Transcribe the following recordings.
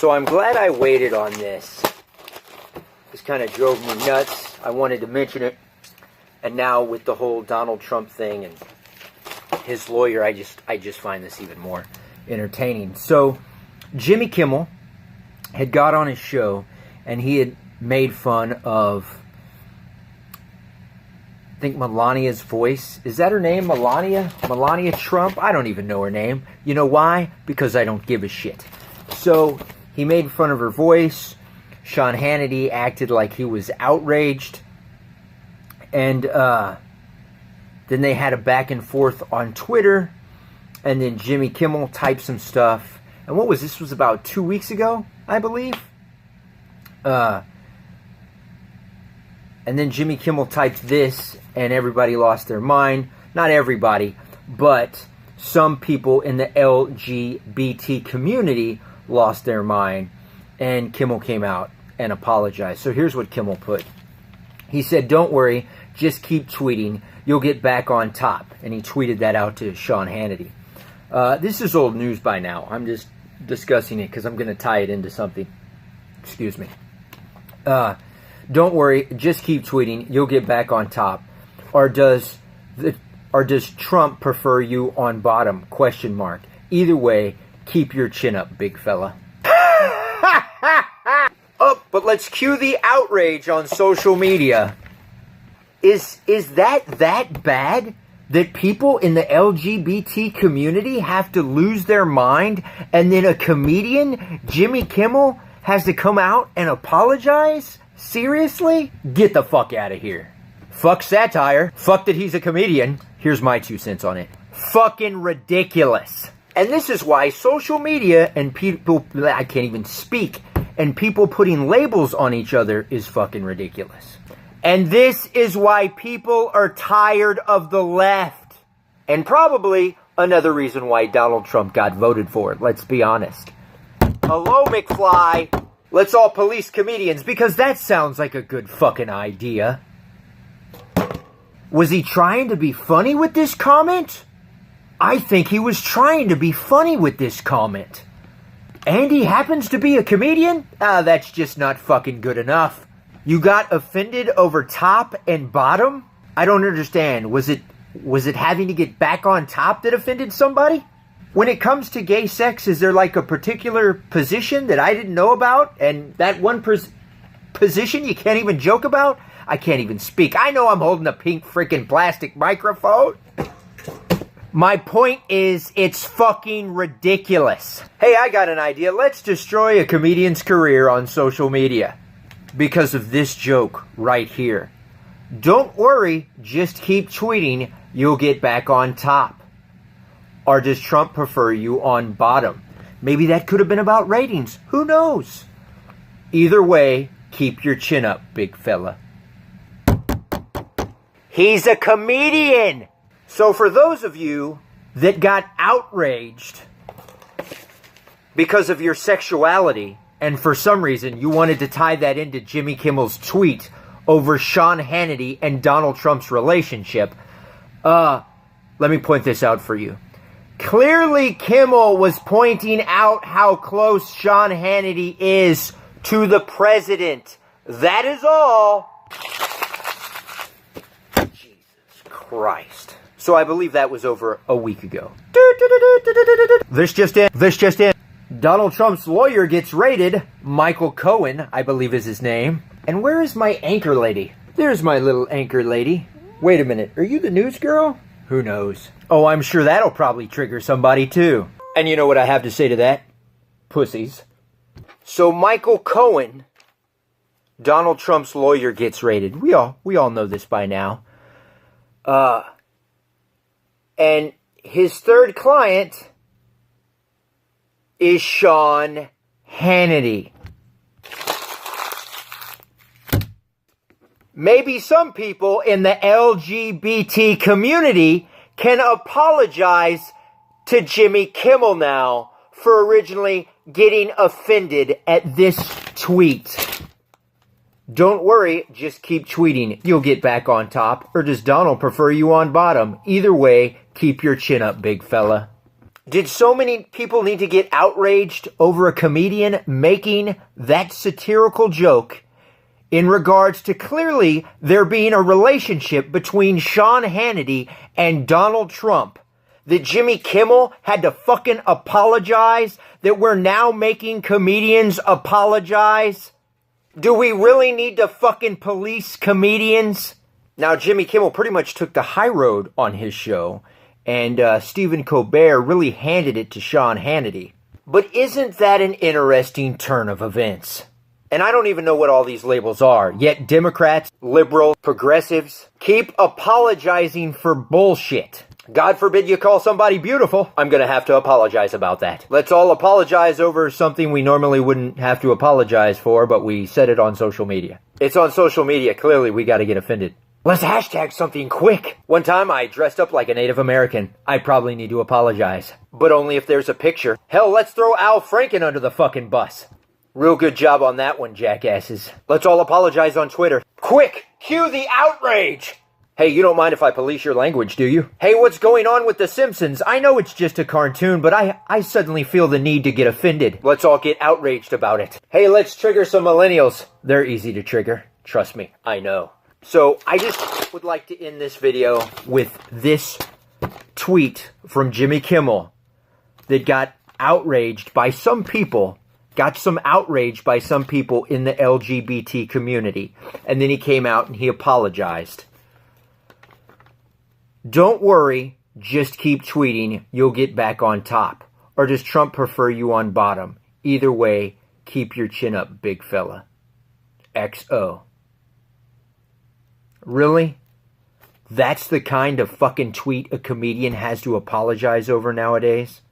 So I'm glad I waited on this. This kind of drove me nuts. I wanted to mention it. And now with the whole Donald Trump thing and his lawyer, I just find this even more entertaining. So Jimmy Kimmel had got on his show and he had made fun of, I think, Melania's voice. Is that her name? Melania Trump? I don't even know her name. You know why? Because I don't give a shit. So he made fun of her voice. Sean Hannity acted like he was outraged. And then they had a back and forth on Twitter. And then Jimmy Kimmel typed some stuff. And what was this? Was about 2 weeks ago, I believe. And then Jimmy Kimmel typed this, and everybody lost their mind. Not everybody, but some people in the LGBT community lost their mind. And Kimmel came out and apologized. So here's what Kimmel put. He said, "Don't worry, just keep tweeting. You'll get back on top." And he tweeted that out to Sean Hannity. This is old news by now. I'm just discussing it because I'm going to tie it into something. Excuse me. Don't worry, just keep tweeting. You'll get back on top. Or does Trump prefer you on bottom? ? Either way, keep your chin up, big fella. But let's cue the outrage on social media. Is that bad? That people in the LGBT community have to lose their mind, and then a comedian, Jimmy Kimmel, has to come out and apologize? Seriously? Get the fuck out of here. Fuck satire. Fuck that he's a comedian. Here's my 2 cents on it. Fucking ridiculous. And this is why social media and people, I can't even speak, and people putting labels on each other is fucking ridiculous. And this is why people are tired of the left. And probably another reason why Donald Trump got voted for, let's be honest. Hello, McFly. Let's all police comedians, because that sounds like a good fucking idea. Was he trying to be funny with this comment? I think he was trying to be funny with this comment. And he happens to be a comedian? That's just not fucking good enough. You got offended over top and bottom? I don't understand. Was it having to get back on top that offended somebody? When it comes to gay sex, is there like a particular position that I didn't know about? And that one position you can't even joke about? I can't even speak. I know I'm holding a pink freaking plastic microphone. My point is, it's fucking ridiculous. Hey, I got an idea. Let's destroy a comedian's career on social media because of this joke right here. Don't worry, just keep tweeting. You'll get back on top. Or does Trump prefer you on bottom? Maybe that could have been about ratings. Who knows? Either way, keep your chin up, big fella. He's a comedian! So for those of you that got outraged because of your sexuality, and for some reason you wanted to tie that into Jimmy Kimmel's tweet over Sean Hannity and Donald Trump's relationship, let me point this out for you. Clearly, Kimmel was pointing out how close Sean Hannity is to the president. That is all. Jesus Christ. So I believe that was over a week ago. This just in. Donald Trump's lawyer gets raided. Michael Cohen, I believe is his name. And where is my anchor lady? There's my little anchor lady. Wait a minute, are you the news girl? Who knows? Oh, I'm sure that'll probably trigger somebody too. And you know what I have to say to that? Pussies. So Michael Cohen, Donald Trump's lawyer, gets raided. We all know this by now. And his third client is Sean Hannity. Maybe some people in the LGBT community can apologize to Jimmy Kimmel now for originally getting offended at this tweet. Don't worry, just keep tweeting. You'll get back on top. Or does Donald prefer you on bottom? Either way, keep your chin up, big fella. Did so many people need to get outraged over a comedian making that satirical joke in regards to clearly there being a relationship between Sean Hannity and Donald Trump? That Jimmy Kimmel had to fucking apologize? That we're now making comedians apologize? Do we really need to fucking police comedians? Now, Jimmy Kimmel pretty much took the high road on his show, and Stephen Colbert really handed it to Sean Hannity. But isn't that an interesting turn of events? And I don't even know what all these labels are, yet Democrats, liberals, progressives keep apologizing for bullshit. God forbid you call somebody beautiful. I'm gonna have to apologize about that. Let's all apologize over something we normally wouldn't have to apologize for, but we said it on social media. It's on social media, clearly we gotta get offended. Let's hashtag something quick. One time I dressed up like a Native American. I probably need to apologize. But only if there's a picture. Hell, let's throw Al Franken under the fucking bus. Real good job on that one, jackasses. Let's all apologize on Twitter. Quick, cue the outrage! Hey, you don't mind if I police your language, do you? Hey, what's going on with The Simpsons? I know it's just a cartoon, but I suddenly feel the need to get offended. Let's all get outraged about it. Hey, let's trigger some millennials. They're easy to trigger. Trust me, I know. So, I just would like to end this video with this tweet from Jimmy Kimmel that got outraged by some people. Got some outrage by some people in the LGBT community. And then he came out and he apologized. Don't worry, just keep tweeting, you'll get back on top. Or does Trump prefer you on bottom? Either way, keep your chin up, big fella. XO. Really? That's the kind of fucking tweet a comedian has to apologize over nowadays?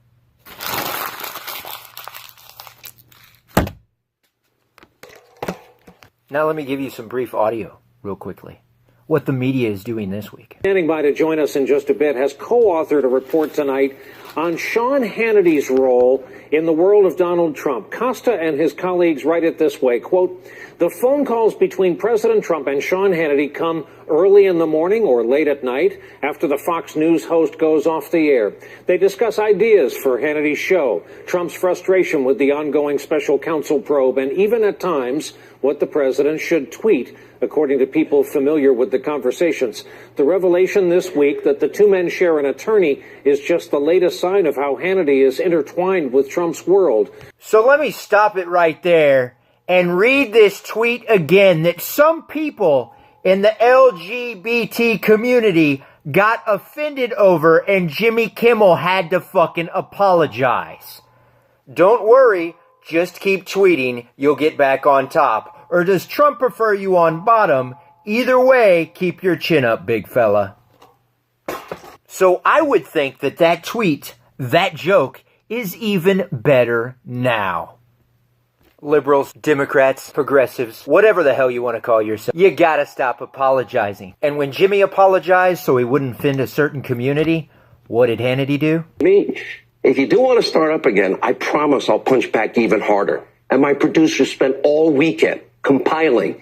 Now let me give you some brief audio, real quickly. What the media is doing this week. Standing by to join us in just a bit has co-authored a report tonight on Sean Hannity's role in the world of Donald Trump. Costa and his colleagues write it this way, quote, "The phone calls between President Trump and Sean Hannity come early in the morning or late at night after the Fox News host goes off the air. They discuss ideas for Hannity's show, Trump's frustration with the ongoing special counsel probe, and even at times what the president should tweet, according to people familiar with the conversations. The revelation this week that the two men share an attorney is just the latest sign of how Hannity is intertwined with Trump's world." So let me stop it right there and read this tweet again that some people in the LGBT community got offended over and Jimmy Kimmel had to fucking apologize. Don't worry, just keep tweeting, you'll get back on top. Or does Trump prefer you on bottom? Either way, keep your chin up, big fella. So I would think that that tweet, that joke, is even better now. Liberals, Democrats, progressives, whatever the hell you want to call yourself, you gotta stop apologizing. And when Jimmy apologized so he wouldn't offend a certain community, what did Hannity do? Me, if you do want to start up again, I promise I'll punch back even harder. And my producers spent all weekend compiling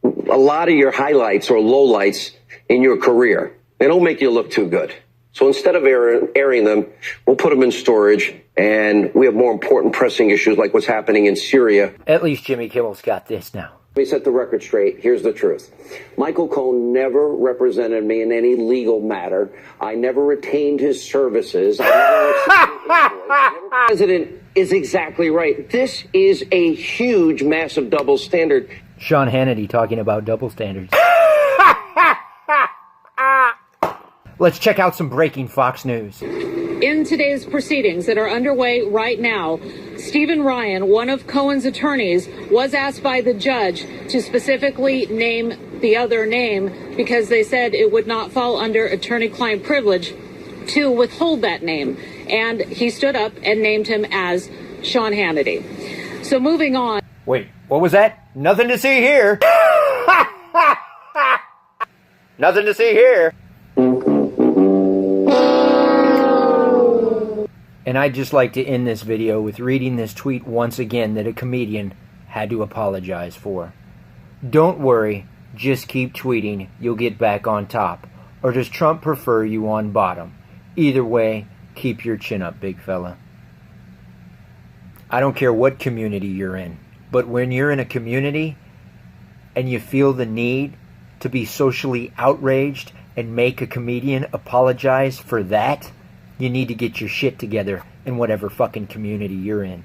a lot of your highlights or lowlights in your career. They don't make you look too good. So instead of airing them, we'll put them in storage, and we have more important pressing issues like what's happening in Syria. At least Jimmy Kimmel's got this now. Let me set the record straight. Here's the truth. Michael Cohen never represented me in any legal matter. I never retained his services. The president is exactly right. This is a huge, massive double standard. Sean Hannity talking about double standards. Let's check out some breaking Fox News. In today's proceedings that are underway right now, Stephen Ryan, one of Cohen's attorneys, was asked by the judge to specifically name the other name because they said it would not fall under attorney-client privilege to withhold that name. And he stood up and named him as Sean Hannity. So moving on. Wait, what was that? Nothing to see here. Nothing to see here. And I'd just like to end this video with reading this tweet once again that a comedian had to apologize for. Don't worry, just keep tweeting, you'll get back on top. Or does Trump prefer you on bottom? Either way, Keep your chin up, big fella. I don't care what community you're in, but when you're in a community and you feel the need to be socially outraged and make a comedian apologize for that, you need to get your shit together in whatever fucking community you're in.